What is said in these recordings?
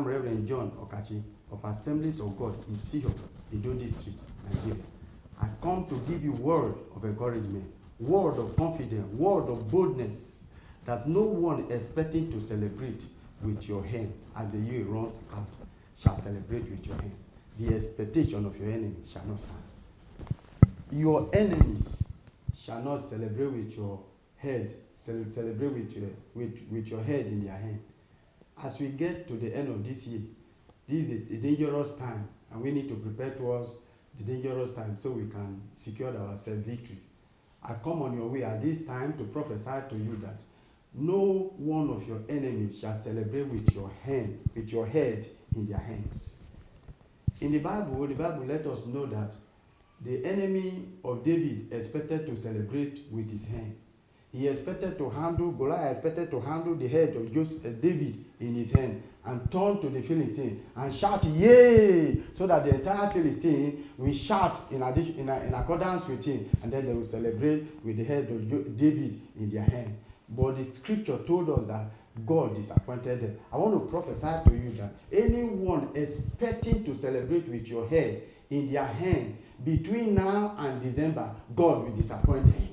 Reverend John Okachi of Assemblies of God in Siho, Edo District, Nigeria. I come to give you word of encouragement, word of confidence, word of boldness, that no one expecting to celebrate with your hand as the year runs out shall celebrate with your hand. The expectation of your enemy shall not stand. Your enemies shall not celebrate with your head, celebrate with your head in their hand. As we get to the end of this year, this is a dangerous time, and we need to prepare towards the dangerous time so we can secure ourselves victory. I come on your way at this time to prophesy to you that no one of your enemies shall celebrate with your hand, with your head in their hands. In the Bible let us know that the enemy of David expected to celebrate with his hand. He expected to handle, Goliath expected to handle the head of David in his hand and turn to the Philistine and shout, yay! So that the entire Philistine will shout in accordance with him, and then they will celebrate with the head of David in their hand. But the scripture told us that God disappointed them. I want to prophesy to you that anyone expecting to celebrate with your head in their hand between now and December, God will disappoint them.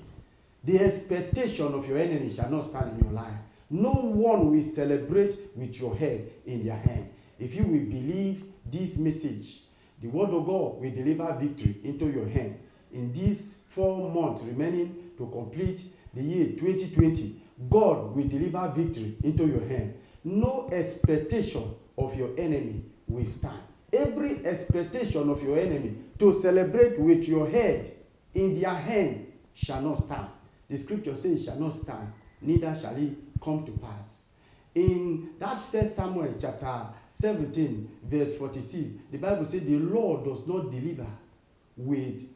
The expectation of your enemy shall not stand in your life. No one will celebrate with your head in their hand. If you will believe this message, the word of God will deliver victory into your hand. In these 4 months remaining to complete the year 2020, God will deliver victory into your hand. No expectation of your enemy will stand. Every expectation of your enemy to celebrate with your head in their hand shall not stand. The scripture says it shall not stand, neither shall it come to pass. In that 1 Samuel chapter 17, verse 46, the Bible says the Lord does not deliver with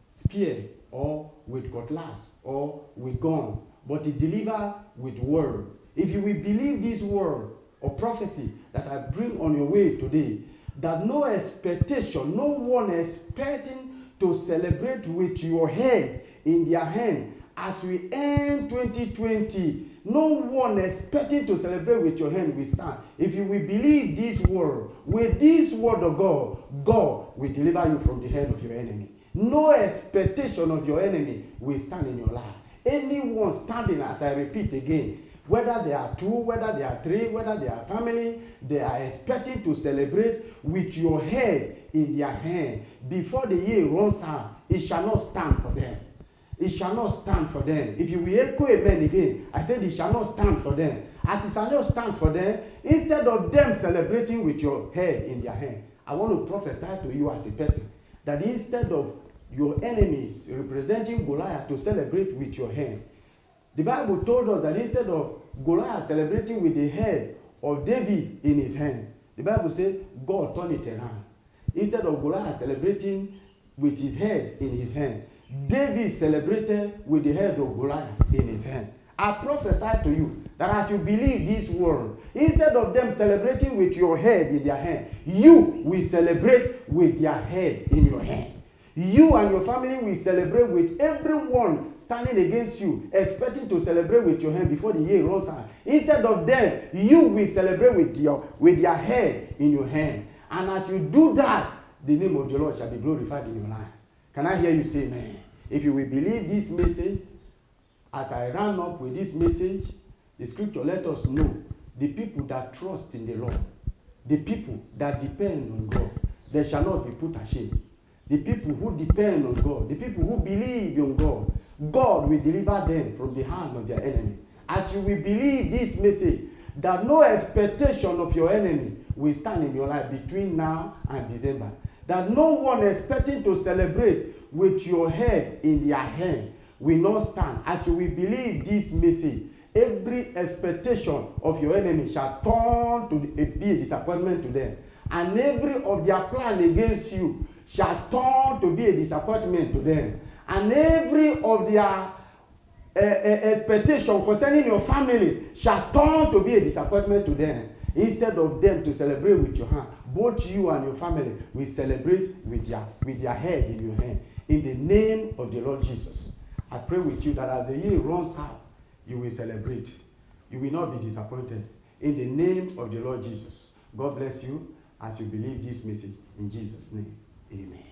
spear or with cutlass or with gun, but he delivers with word. If you will believe this word or prophecy that I bring on your way today, that no expectation, no one expecting to celebrate with your head in their hand as we end 2020, no one expecting to celebrate with your hand will stand. If you will believe this word, with this word of God, God will deliver you from the hand of your enemy. No expectation of your enemy will stand in your life. Anyone standing, as I repeat again, whether they are 2, whether they are 3, whether they are family, they are expecting to celebrate with your head in their hand. Before the year runs out, it shall not stand for them. It shall not stand for them. If you will echo amen again, I said it shall not stand for them. As it shall not stand for them, instead of them celebrating with your head in their hand, I want to prophesy to you as a person that instead of your enemies representing Goliath to celebrate with your hand, the Bible told us that instead of Goliath celebrating with the head of David in his hand, the Bible says God turned it around. Instead of Goliath celebrating with his head in his hand, David celebrated with the head of Goliath in his hand. I prophesy to you that as you believe this word, instead of them celebrating with your head in their hand, you will celebrate with their head in your hand. You and your family will celebrate with everyone standing against you, expecting to celebrate with your hand before the year runs out. Instead of them, you will celebrate with their head in your hand. And as you do that, the name of the Lord shall be glorified in your life. Can I hear you say amen? If you will believe this message, as I ran up with this message, the scripture let us know the people that trust in the Lord, the people that depend on God, they shall not be put ashamed. The people who depend on God, the people who believe in God, God will deliver them from the hand of their enemy. As you will believe this message, that no expectation of your enemy will stand in your life between now and December. That no one expecting to celebrate with your head in their hand will not stand. As you will believe this message, every expectation of your enemy shall turn to be a disappointment to them. And every of their plan against you shall turn to be a disappointment to them. And every of their expectation concerning your family shall turn to be a disappointment to them. Instead of them to celebrate with your hand, both you and your family will celebrate with their head in your hand. In the name of the Lord Jesus, I pray with you that as the year runs out, you will celebrate. You will not be disappointed. In the name of the Lord Jesus. God bless you as you believe this message. In Jesus' name, amen.